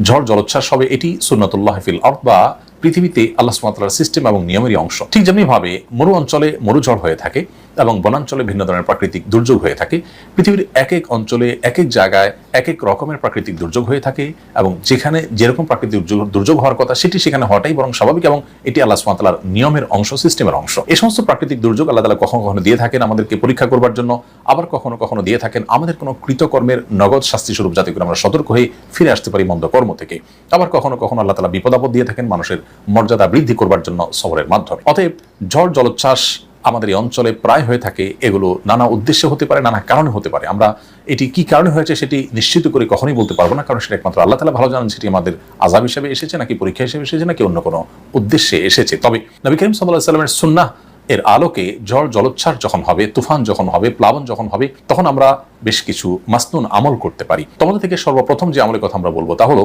ঝড় জলোচ্ছ্বাস হবে, এটি সুন্নাতুল্লাহ ফিল আরদ বা পৃথিবীতে আল্লাহ সুবহানাহু ওয়া তাআলার সিস্টেম এবং নিয়মেরই অংশ। ঠিক যেমনি ভাবে মরু অঞ্চলে মরুঝড় হয়ে থাকে এবং বনাঞ্চলে ভিন্ন ধরনের প্রাকৃতিক দুর্যোগ হয়ে থাকে, পৃথিবীর এক এক অঞ্চলে এক এক জায়গায় এক এক রকমের প্রাকৃতিক দুর্যোগ হয়ে থাকে এবং যেখানে যেরকম প্রাকৃতিক দুর্যোগ হওয়ার কথা সেটি সেখানে হওয়াটাই বরং স্বাভাবিক এবং এটি আল্লাহ সুবহানাহু ওয়া তাআলার নিয়মের অংশ, সিস্টেমের অংশ। এই সমস্ত প্রাকৃতিক দুর্যোগ আল্লাহ তাআলা কখনো কখনো দিয়ে থাকেন আমাদেরকে পরীক্ষা করবার জন্য, আবার কখনো কখনো দিয়ে থাকেন আমাদের কোনো কৃতকর্মের নগদ শাস্তি স্বরূপ, যাতে করে আমরা সতর্ক হয়ে ফিরে আসতে পারি মন্দ কর্ম থেকে। আবার কখনো কখনো আল্লাহ তাআলা বিপদ আপদ দিয়ে থাকেন মানুষের মর্যাদা বৃদ্ধি করবার জন্য সবরের মাধ্যমে। অতএব ঝড় জলোচ্ছ্বাস আমাদের এই অঞ্চলে প্রায় হয়ে থাকে। এগুলো নানা উদ্দেশ্যে হতে পারে, নানা কারণে হতে পারে। আমরা এটি কি কারণে হয়েছে সেটি নিশ্চিত করে কখনোই বলতে পারবো না, কারণ সেটা একমাত্র আল্লাহ তাআলা ভালো জানেন সেটি আমাদের আযাব হিসেবে এসেছে নাকি পরীক্ষা হিসেবে এসেছে নাকি অন্য কোনো উদ্দেশ্যে এসেছে। তবে নবী করিম সাল্লাল্লাহু আলাইহি ওয়াসাল্লামের সুন্নাহ এর আলোকে ঝড় জলোচ্ছ্বাস যখন হবে, তুফান যখন হবে, প্লাবন যখন হবে, তখন আমরা বেশ কিছু মাসনুন আমল করতে পারি। তোমাদের থেকে সর্বপ্রথম যে আমলের কথা আমরা বলবো তা হলো,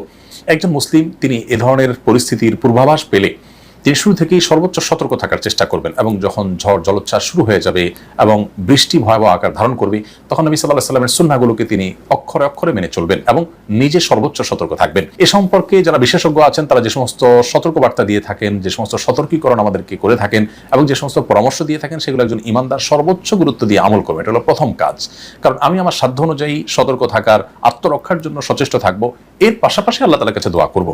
একজন মুসলিম তিনি এ ধরনের পরিস্থিতির পূর্বাভাস পেলে তিনি শুরু থেকেই সর্বোচ্চ সতর্ক থাকার চেষ্টা করবেন এবং যখন ঝড় জলোচ্ছ্বাস শুরু হয়ে যাবে এবং বৃষ্টি ভয়াবহ আকার ধারণ করবে, তখন নবী সাল্লাল্লাহু আলাইহি ওয়াসাল্লামের সুন্নাহগুলোকে তিনি অক্ষরে অক্ষরে মেনে চলবেন এবং নিজে সর্বোচ্চ সতর্ক থাকবেন। এ সম্পর্কে যারা বিশেষজ্ঞ আছেন তারা যে সমস্ত সতর্কবার্তা দিয়ে থাকেন, যে সমস্ত সতর্কীকরণ আমাদেরকে করে থাকেন এবং যে সমস্ত পরামর্শ দিয়ে থাকেন, সেগুলো একজন ইমানদার সর্বোচ্চ গুরুত্ব দিয়ে আমল করবেন। এটা হলো প্রথম কাজ। কারণ আমি আমার সাধ্য অনুযায়ী সতর্ক থাকার, আত্মরক্ষার জন্য সচেষ্ট থাকবো, এর পাশাপাশি আল্লাহ তাআলার কাছে দোয়া করব।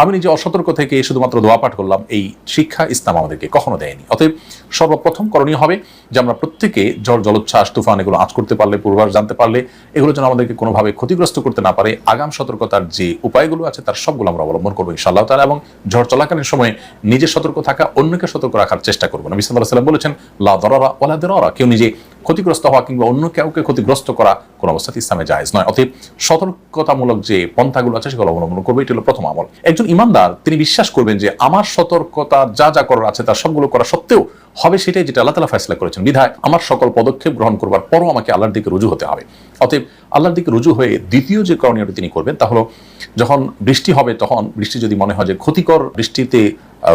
আমি নিজে অসতর্ক থেকে শুধুমাত্র দোয়া পাঠ করলাম, এই শিক্ষা ইসলাম আমাদেরকে কখনো দেয়নি। অতএব সর্বপ্রথম করণীয় হবে যে আমরা প্রত্যেকে ঝড় জলোচ্ছ্বাস তুফান এগুলো আঁচ করতে পারলে, পূর্বাভাস জানতে পারলে, এগুলো যেন আমাদেরকে কোনোভাবে ক্ষতিগ্রস্ত করতে না পারে, আগাম সতর্কতার যে উপায়গুলো আছে তার সবগুলো আমরা অবলম্বন করবো ইনশাআল্লাহ তাআলা। এবং ঝড় চলাকালীন সময়ে নিজে সতর্ক থাকা, অন্যকে সতর্ক রাখার চেষ্টা করবো। নবী সাল্লাল্লাহু আলাইহি ওয়াসাল্লাম বলেছেন, লা দারারা ওয়ালা দিরারা, কেউ নিজে ক্ষতিগ্রস্ত হওয়া কিংবা অন্য কাউকে ক্ষতিগ্রস্ত করা কোনো অবস্থাতে ইসলামে জায়েজ নয়। অতএব সতর্কতামূলক যে পন্থাগুলো আছে সেগুলো অবলম্বন করবে, এটি হলো প্রথম আমল। একজন ইমানদার তিনি বিশ্বাস করবেন যে আমার সতর্কতা যা যা করার আছে তার সবগুলো করা সত্ত্বেও হবে সেটাই যেটা আল্লাহ তাআলা ফয়সালা করেছেন, বিধায় আমার সকল পদক্ষেপ গ্রহণ করবার পরও আমাকে আল্লাহর দিকে রুজু হতে হবে। অতএব আল্লাহর দিকে রুজু হয়ে দ্বিতীয় যে করণীয়টি তিনি করবেন তা হলো, যখন বৃষ্টি হবে তখন বৃষ্টি যদি মনে হয় যে ক্ষতিকর বৃষ্টিতে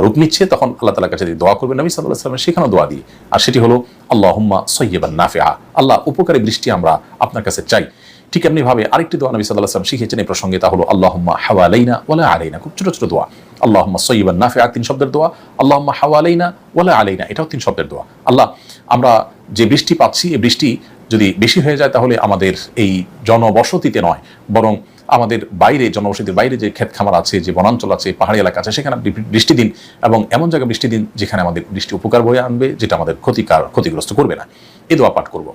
রূপ নিচ্ছে, তখন আল্লাহ তাআলার কাছে দোয়া করবেন। নবী সাল্লাল্লাহু আলাইহি ওয়াসাল্লাম সেখানেও দোয়া দিয়ে, আর সেটি হলো আল্লাহুম্মা সাইয়্যিবান নাফিআ, আল্লাহ উপকারী বৃষ্টি আমরা আপনার কাছে চাই। ঠিক এমনি ভাবে আরেকটি দোয়া নবী সাল্লাল্লাহু আলাইহি ওয়াসাল্লাম শিখিয়েছেন এই প্রসঙ্গে, তা হলো আল্লাহুম্মা হাওয়ালাইনা ওয়ালা আলাইনা। খুব ছোট ছোট দোয়া, আল্লাহুম্মা সাইয়্যিবান নাফিআ 3 শব্দের দোয়া, আল্লাহুম্মা হাওয়ালাইনা ওয়ালা আলাইনা এটাও 3 শব্দের দোয়া। আল্লাহ, আমরা যে বৃষ্টি পাচ্ছি এই বৃষ্টি যদি বেশি হয়ে যায় তাহলে আমাদের এই জনবসতিতে নয়, বরং আমাদের বাইরে, জনবসতির বাইরে যে ক্ষেত খামার আছে, যে বনাঞ্চল আছে, পাহাড়ি এলাকা আছে, সেখানে বৃষ্টি দিন এবং এমন জায়গায় বৃষ্টি দিন যেখানে আমাদের বৃষ্টি উপকার বয়ে আনবে, যেটা আমাদের ক্ষতিগ্রস্ত করবে না। এই দোয়া পাঠ করব।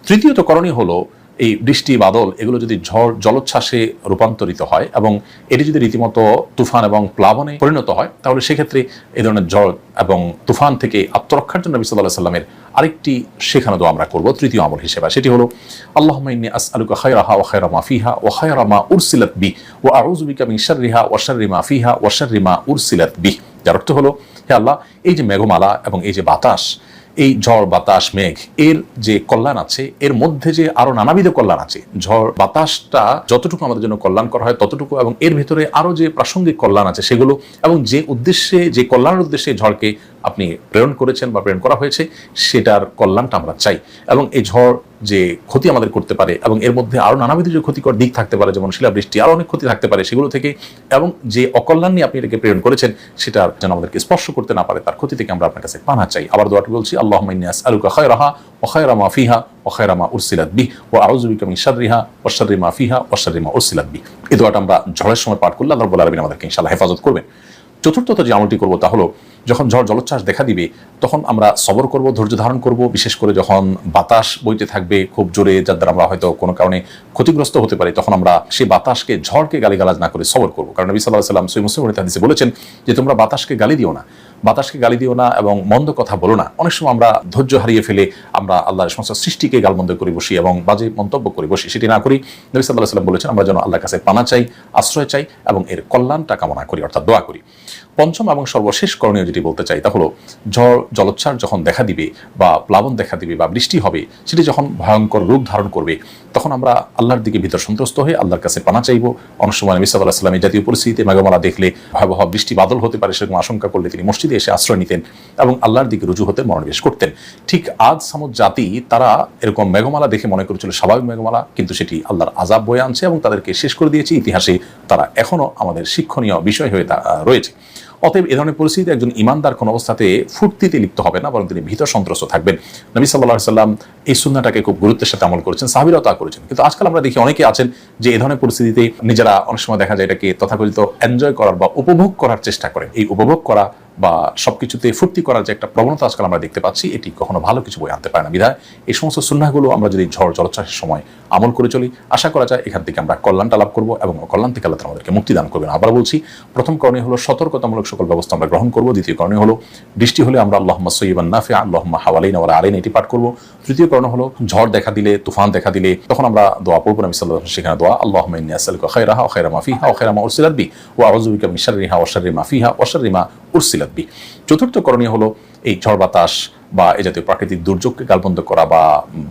তৃতীয়ত করণীয় হলো, এই বৃষ্টি বাদল এগুলো যদি ঝড় জলোচ্ছ্বাসে রূপান্তরিত হয় এবং এটি যদি রীতিমতো তুফান এবং প্লাবনে পরিণত হয়, তাহলে সেক্ষেত্রে এই ধরনের ঝড় এবং তুফান থেকে আত্মরক্ষার জন্য নবী সাল্লাল্লাহু আলাইহি ওয়াসাল্লামের আরেকটি শেখানো দোয়া আমরা করব তৃতীয় আমল হিসেবে। সেটি হলো আল্লাহুম্মা ইন্নী আসআলুকা খায়রাহা ওয়া খায়রা মা ফিহা ওয়া খায়রা মা উরসিলাত বি ওয়া আউযু বিকা মিন শাররিহা ওয়া শাররি মা ফিহা ওয়া শাররি মা উরসিলাত বি। যার অর্থ হলো, হে আল্লাহ, এই যে মেঘমালা এবং এই যে বাতাস, এই ঝড় বাতাস মেঘ এর যে কল্যাণ আছে, এর মধ্যে যে আরো নানাবিধ কল্যাণ আছে, ঝড় বাতাসটা যতটুকু আমাদের জন্য কল্যাণ করা হয় ততটুকু, এবং এর ভিতরে আরো যে প্রাসঙ্গিক কল্যাণ আছে সেগুলো, এবং যে উদ্দেশ্যে, যে কল্যাণের উদ্দেশ্যে ঝড়কে আপনি প্রেরণ করেছেন বা প্রেরণ করা হয়েছে সেটার কল্যাণটা আমরা চাই। এবং এই ঝড় যে ক্ষতি আমাদের করতে পারে এবং এর মধ্যে আরো নানাবিধ যে ক্ষতিকর দিক থাকতে পারে, যেমন শিলাবৃষ্টি, আরো অনেক ক্ষতি থাকতে পারে সেগুলো থেকে, এবং যে অকল্যাণ নিয়ে আপনি এটাকে প্রেরণ করেছেন সেটা যেন আমাদেরকে স্পর্শ করতে না পারে, তার ক্ষতি থেকে আমরা আপনার কাছে পানা চাই। আবার দোয়াটি বলছি, আল্লাহুম্মা ইন্নী আসআলুকা খায়রাহা ওয়া খায়রা মা ফিহা ওয়া খায়রা মা উরসিলাত বি ওয়া আউযু বিকা মিন শাররিহা ওয়া শাররি মা ফিহা ওয়া শাররি মা উরসিলাত বি। এই দোয়াটা আমরা ঝড়ের সময় পাঠ করলে আল্লাহ রাব্বুল আলামিন আমাদেরকে ইনশাআল্লাহ হেফাজত করবেন। চতুর্থত যে আমলটি করবো তা হলো, যখন ঝড় জলোচ্ছ্বাস দেখা দিবে তখন আমরা সবর করব, ধৈর্য ধারণ করব। বিশেষ করে যখন বাতাস বইতে থাকবে খুব জোরে, যার দ্বারা আমরা হয়তো কোনো কারণে ক্ষতিগ্রস্ত হতে পারি, তখন আমরা সেই বাতাসকে, ঝড়কে গালিগালাজ না করে সবর করব। কারণ নবী সাল্লাল্লাহু আলাইহি ওয়াসাল্লাম সহিহ মুসলিম হাদিসে বলেছেন যে তোমরা বাতাসকে গালি দিও না, বাতাসকে গালি দিও না এবং মন্দ কথা বলো না। অনেক সময় আমরা ধৈর্য হারিয়ে ফেলে আমরা আল্লাহর সমস্ত সৃষ্টিকে গালমন্দ করে বসি এবং বাজে মন্তব্য করে বসি, সেটি না করি। নবী সাল্লাল্লাহু আলাইহি ওয়াসাল্লাম বলেছেন আমরা যেন আল্লাহর কাছে পানা চাই, আশ্রয় চাই এবং এর কল্যাণটা কামনা করি, অর্থাৎ দোয়া করি। পঞ্চম এবং সর্বশেষ করণীয় যেটি বলতে চাই তা হলো ঝড় জলোচ্ছ্বাস যখন দেখা দিবে বা প্লাবন দেখা দিবে বা বৃষ্টি হবে, সেটি যখন ভয়ঙ্কর রূপ ধারণ করবে, তখন আমরা আল্লাহর দিকে ভিতর সন্ত্রস্ত হয়ে আল্লাহর কাছে পানা চাইব। অনেক সময় নবী সাল্লাল্লাহু আলাইহি ওয়াসাল্লাম এই জাতীয় পরিস্থিতিতে মেঘমালা দেখলে, ভয়াবহ বৃষ্টি বাদল হতে পারে সেরকম আশঙ্কা করলে তিনি মসজিদে এসে আশ্রয় নিতেন এবং আল্লাহর দিকে রুজু হতে মনোনিবেশ করতেন। ঠিক আজ সামুদ জাতি তারা এরকম মেঘমালা দেখে মনে করেছিল স্বাভাবিক মেঘমালা, কিন্তু সেটি আল্লাহর আযাব বয়ে আনছে এবং তাদেরকে শেষ করে দিয়েছে। ইতিহাসে তারা এখনো আমাদের শিক্ষণীয় বিষয় হয়ে রয়েছে। অতএব এ ধরনের পরিস্থিতিতে একজন ইমানদার কোন অবস্থাতে ফুর্তিতে লিপ্ত হবে না, বরং তিনি ভীত সন্ত্রস্ত থাকবেন। নবী সাল্লাল্লাহু আলাইহি ওয়াসাল্লাম এই সুন্নাহটাকে খুব গুরুত্বের সাথে আমল করেছেন, সাহাবীরাও তা করেছেন। কিন্তু আজকাল আমরা দেখি অনেকে আছেন যে এই ধরনের পরিস্থিতিতে নিজেরা অনেক সময় দেখা যায় এটাকে তথাকথিত এনজয় করার বা উপভোগ করার চেষ্টা করেন। এই উপভোগ করা বা সবকিছুতে ফুর্তি করার যে একটা প্রবণতা আজকাল আমরা দেখতে পাচ্ছি, এটি কখনো ভালো কিছু বয়ে আনতে পারে না। বিধায় এই সমস্ত সুন্নাহগুলো আমরা যদি ঝড় জলোচ্ছ্বাসের সময় আমল করে চলি, আশা করা যায় এখান থেকে আমরা কল্যাণটা লাভ করবো এবং কল্যাণ থেকে আল্লাহ আমাদেরকে মুক্তি দান করবেন। আবার বলছি, প্রথম করণীয় হলো সতর্কতামূলক সকল ব্যবস্থা আমরা গ্রহণ করবো। দ্বিতীয় করণীয় হলো বৃষ্টি হলে আমরা আল্লাহুম্মা সাইয়্যিবান নাফিআ আল্লাহুম্মা হাওয়ালাইনা ওয়ালা আলাইনা এটি পাঠ করবো। তৃতীয় করণীয় হলো ঝড় দেখা দিলে, তুফান দেখা দিলে তখন আমরা দোয়া পড়বো। নবী সাল্লাল্লাহু আলাইহি ওয়াসাল্লাম সেখানে দোয়া আল্লাহুম্মা ইন্নী আসআলুকা খায়রাহা ওয়া খায়রা মা ফিহা ওয়া খায়রা মা উরসিলাত বি ওয়া আউযু বিকা মিন শাররিহা ওয়া শাররি মা ফিহা ওয়া শাররি মা উরসিলাত বি। চতুর্থ করণীয় হলো এই ঝড় বাতাস বা এই জাতীয় প্রাকৃতিক দুর্যোগকে গালবন্ধ করা বা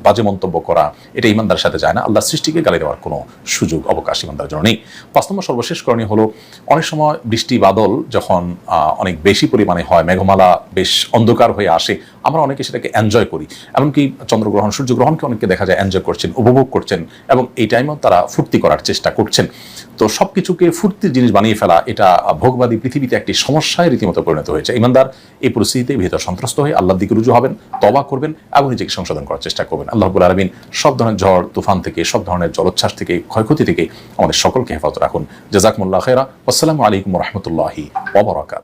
বাজে মন্তব্য করা, এটা ইমানদারের সাথে যায় না। আল্লাহর সৃষ্টিকে গালি দেওয়ার কোনো সুযোগ অবকাশ ইমানদারের জন্য নেই। ৫ নম্বর সর্বশেষ করণীয় হলো অনেক সময় বৃষ্টি বাদল যখন অনেক বেশি পরিমাণে হয়, মেঘমালা বেশ অন্ধকার হয়ে আসে, আমরা অনেকে সেটাকে এনজয় করি। এমনকি চন্দ্রগ্রহণ সূর্যগ্রহণকে অনেকে দেখা যায় এনজয় করছেন, উপভোগ করছেন এবং এই টাইমেও তারা ফুর্তি করার চেষ্টা করছেন। তো সবকিছুকে ফুর্তির জিনিস বানিয়ে ফেলা, এটা ভোগবাদী পৃথিবীতে একটি সমস্যায় রীতিমতো পরিণত হয়েছে। ইমানদার এই পরিস্থিতিতে ভিতর সন্ত্রস্ত হয়ে আল্লাহর দিকে রুজু হবেন, তওবা করবেন এবং নিজেকে সংশোধন করার চেষ্টা করবেন। আল্লাহ রাব্বুল আলামিন সব ধরনের ঝড় তুফান থেকে, সব ধরনের জলোচ্ছ্বাস থেকে, ক্ষয়ক্ষতি থেকে আমাদের সকলকে হেফাজত রাখুন। জাযাকুমুল্লাহু খায়রা। আসসালামু আলাইকুম ওয়া রাহমাতুল্লাহি ওয়া বারাকাতুহু।